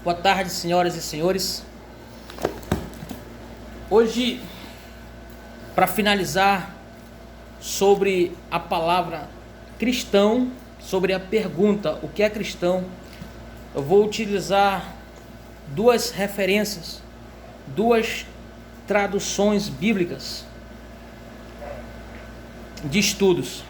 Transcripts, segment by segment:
Boa tarde, senhoras e senhores. Hoje, para finalizar sobre a palavra cristão, sobre a pergunta o que é cristão, eu vou utilizar duas referências, duas traduções bíblicas de estudos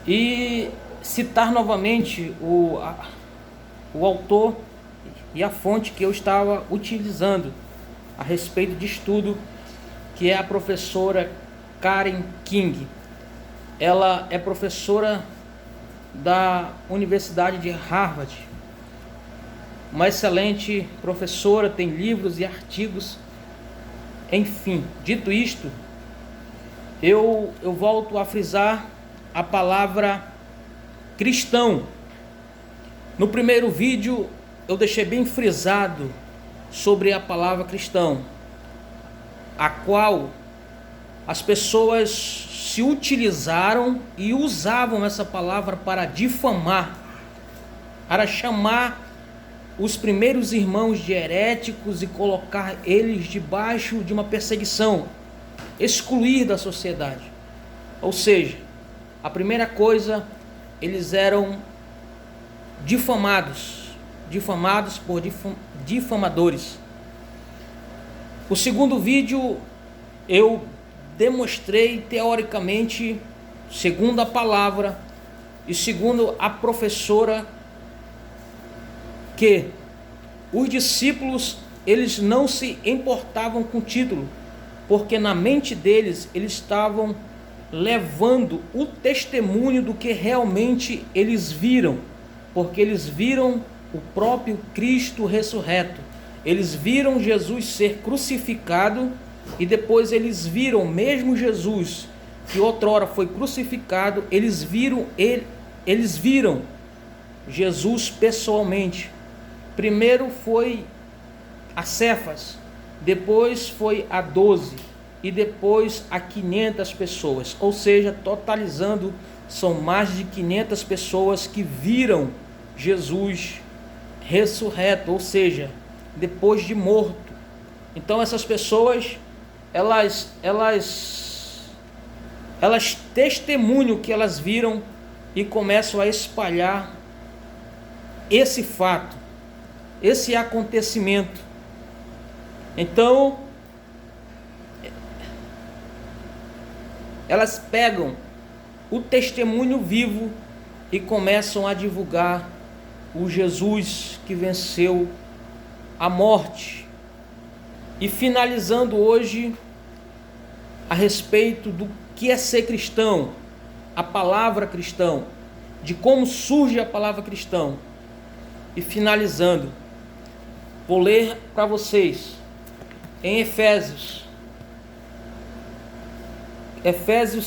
e citar novamente o autor e a fonte que eu estava utilizando a respeito de estudo, que é a professora Karen King. Ela é professora da Universidade de Harvard, uma excelente professora, tem livros e artigos. Enfim, dito isto, eu volto a frisar a palavra cristão. No primeiro vídeo eu deixei bem frisado sobre a palavra cristão, a qual as pessoas se utilizaram e usavam essa palavra para difamar, para chamar os primeiros irmãos de heréticos e colocar eles debaixo de uma perseguição, excluir da sociedade. Ou seja, a primeira coisa, eles eram difamados por difamadores. O segundo vídeo eu demonstrei teoricamente, segundo a palavra e segundo a professora, que os discípulos eles não se importavam com o título, porque na mente deles eles estavam levando o testemunho do que realmente eles viram, porque eles viram o próprio Cristo ressurreto, eles viram Jesus ser crucificado e depois eles viram mesmo Jesus que outrora foi crucificado, eles viram Jesus pessoalmente. Primeiro foi a Cefas, depois foi a 12 e depois a 500 pessoas, ou seja, totalizando são mais de 500 pessoas que viram Jesus ressurreto, ou seja, depois de morto. Então essas pessoas elas testemunham que elas viram e começam a espalhar esse fato, esse acontecimento. Então elas pegam o testemunho vivo e começam a divulgar o Jesus que venceu a morte. E finalizando hoje a respeito do que é ser cristão, a palavra cristão, de como surge a palavra cristão. E finalizando, vou ler para vocês em Efésios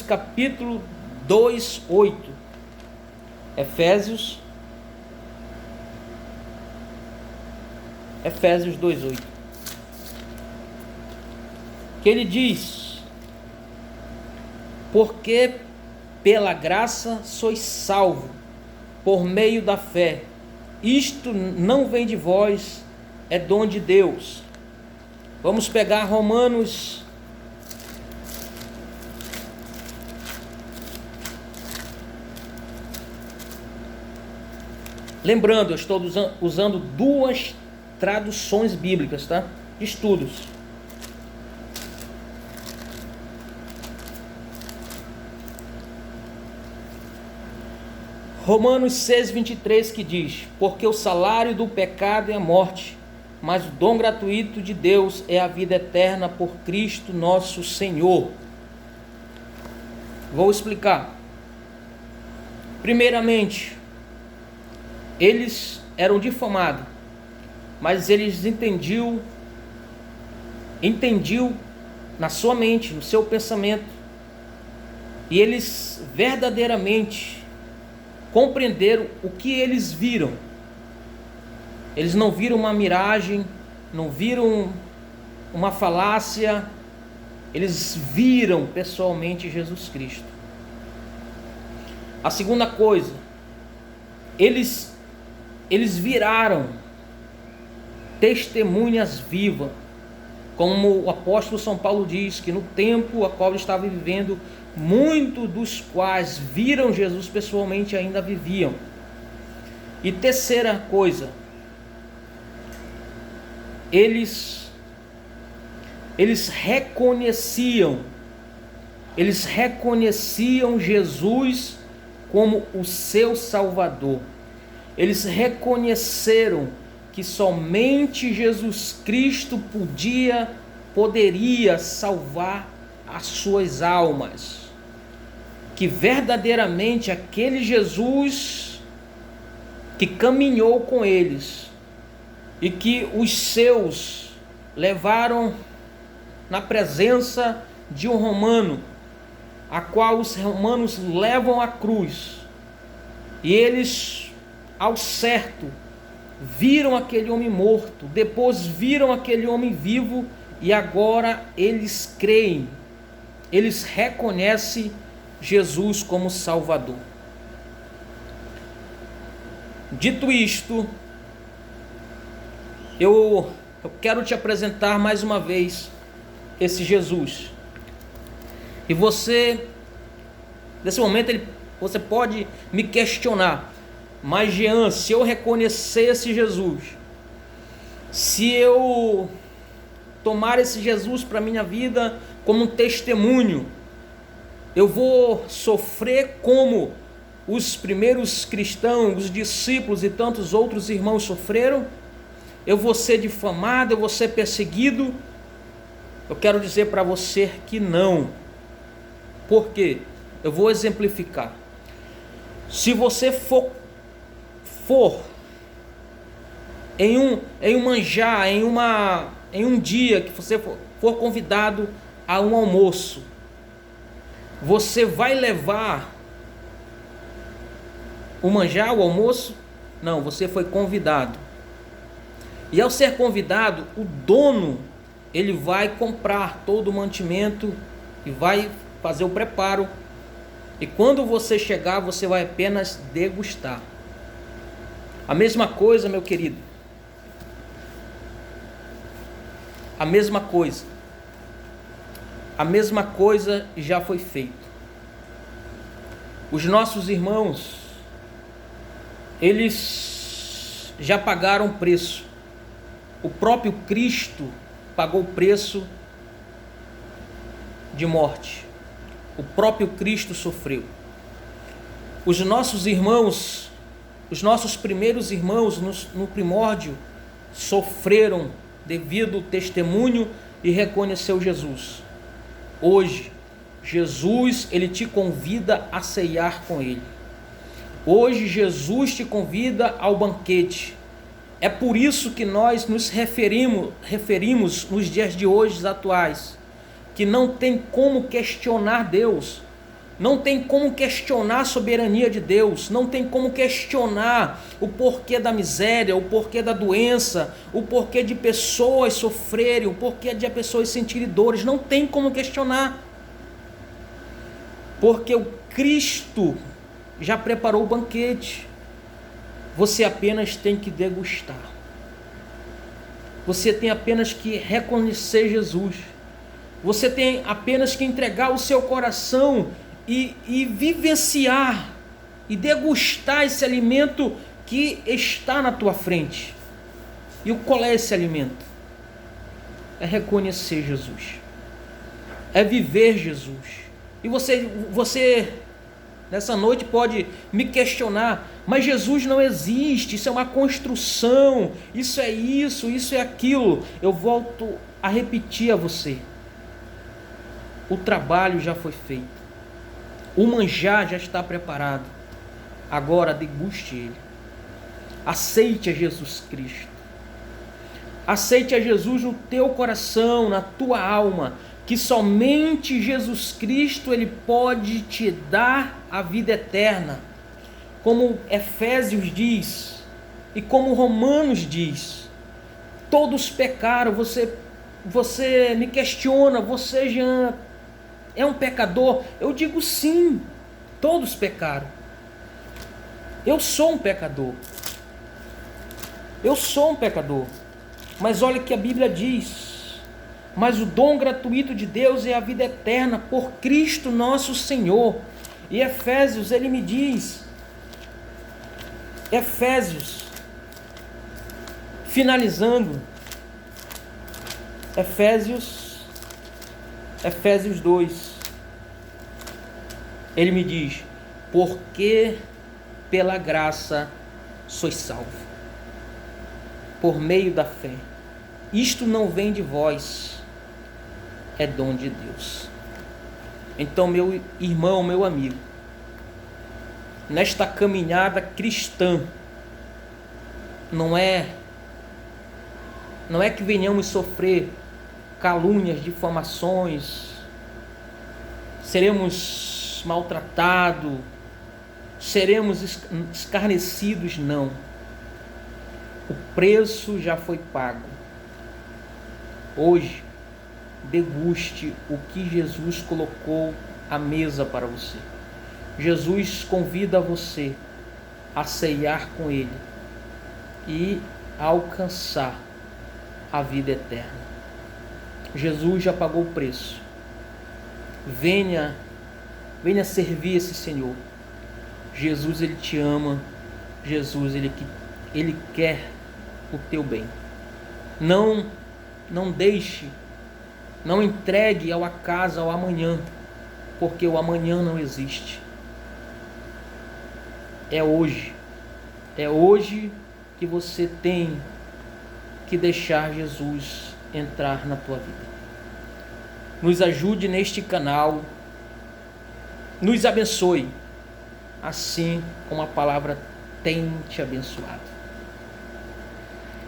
capítulo 2:8. Efésios 2:8. Que ele diz: porque pela graça sois salvos, por meio da fé. Isto não vem de vós, é dom de Deus. Vamos pegar Romanos lembrando, eu estou usando duas traduções bíblicas, tá? De estudos. Romanos 6:23, que diz: porque o salário do pecado é a morte, mas o dom gratuito de Deus é a vida eterna por Cristo nosso Senhor. Vou explicar. Primeiramente, eles eram difamados, mas eles entendiam na sua mente, no seu pensamento, e eles verdadeiramente compreenderam o que eles viram. Eles não viram uma miragem, não viram uma falácia, eles viram pessoalmente Jesus Cristo. A segunda coisa, eles viraram testemunhas vivas. Como o apóstolo São Paulo diz, que no tempo a qual ele estava vivendo, muitos dos quais viram Jesus pessoalmente ainda viviam. E terceira coisa, eles reconheciam Jesus como o seu Salvador. Eles reconheceram que somente Jesus Cristo poderia salvar as suas almas. Que verdadeiramente aquele Jesus que caminhou com eles e que os seus levaram na presença de um romano, a qual os romanos levam à cruz, e eles, ao certo, viram aquele homem morto, depois viram aquele homem vivo, e agora eles creem, eles reconhecem Jesus como Salvador. Dito isto, eu quero te apresentar mais uma vez esse Jesus. E você, nesse momento, você pode me questionar: mas Jean, se eu reconhecer esse Jesus, se eu tomar esse Jesus para a minha vida como um testemunho, eu vou sofrer como os primeiros cristãos, os discípulos e tantos outros irmãos sofreram? Eu vou ser difamado, eu vou ser perseguido? Eu quero dizer para você que não. Por quê? Eu vou exemplificar. Se você for em um manjar, em um dia que você for convidado a um almoço, você vai levar o manjar, o almoço? Não, você foi convidado. E ao ser convidado, o dono, ele vai comprar todo o mantimento e vai fazer o preparo. E quando você chegar, você vai apenas degustar. A mesma coisa, meu querido. A mesma coisa. A mesma coisa já foi feito. Os nossos irmãos, eles já pagaram o preço. O próprio Cristo pagou o preço de morte. O próprio Cristo sofreu. Os nossos irmãos, os nossos primeiros irmãos no primórdio, sofreram devido ao testemunho e reconheceu Jesus. Hoje, Jesus, ele te convida a ceiar com ele. Hoje, Jesus te convida ao banquete. É por isso que nós nos referimos nos dias de hoje atuais, que não tem como questionar Deus, não tem como questionar a soberania de Deus, não tem como questionar o porquê da miséria, o porquê da doença, o porquê de pessoas sofrerem, o porquê de pessoas sentirem dores, não tem como questionar, porque o Cristo já preparou o banquete. Você apenas tem que degustar. Você tem apenas que reconhecer Jesus. Você tem apenas que entregar o seu coração e vivenciar e degustar esse alimento que está na tua frente. E qual é esse alimento? É reconhecer Jesus. É viver Jesus. E você nessa noite pode me questionar: mas Jesus não existe, isso é uma construção, isso é aquilo. Eu volto a repetir a você: o trabalho já foi feito, o manjar já está preparado, agora deguste ele. Aceite a Jesus Cristo, aceite a Jesus no teu coração, na tua alma, que somente Jesus Cristo ele pode te dar a vida eterna, como Efésios diz e como Romanos diz. Todos pecaram. Você me questiona: você já é um pecador? Eu digo sim, todos pecaram. Eu sou um pecador. Eu sou um pecador. Mas olha que a Bíblia diz: mas o dom gratuito de Deus é a vida eterna por Cristo nosso Senhor. E Efésios, ele me diz, Efésios, finalizando, Efésios 2, ele me diz: porque pela graça sois salvos, por meio da fé. Isto não vem de vós, é dom de Deus. Então, meu irmão, meu amigo, nesta caminhada cristã, não é que venhamos sofrer calúnias, difamações, seremos maltratados, seremos escarnecidos, não. O preço já foi pago. Hoje, deguste o que Jesus colocou à mesa para você. Jesus convida você a ceiar com Ele e a alcançar a vida eterna. Jesus já pagou o preço. Venha servir esse Senhor. Jesus, Ele te ama. Jesus, Ele quer o teu bem. Não deixe, não entregue ao acaso, ao amanhã, porque o amanhã não existe. É hoje que você tem que deixar Jesus entrar na tua vida. Nos ajude neste canal, nos abençoe, assim como a palavra tem te abençoado.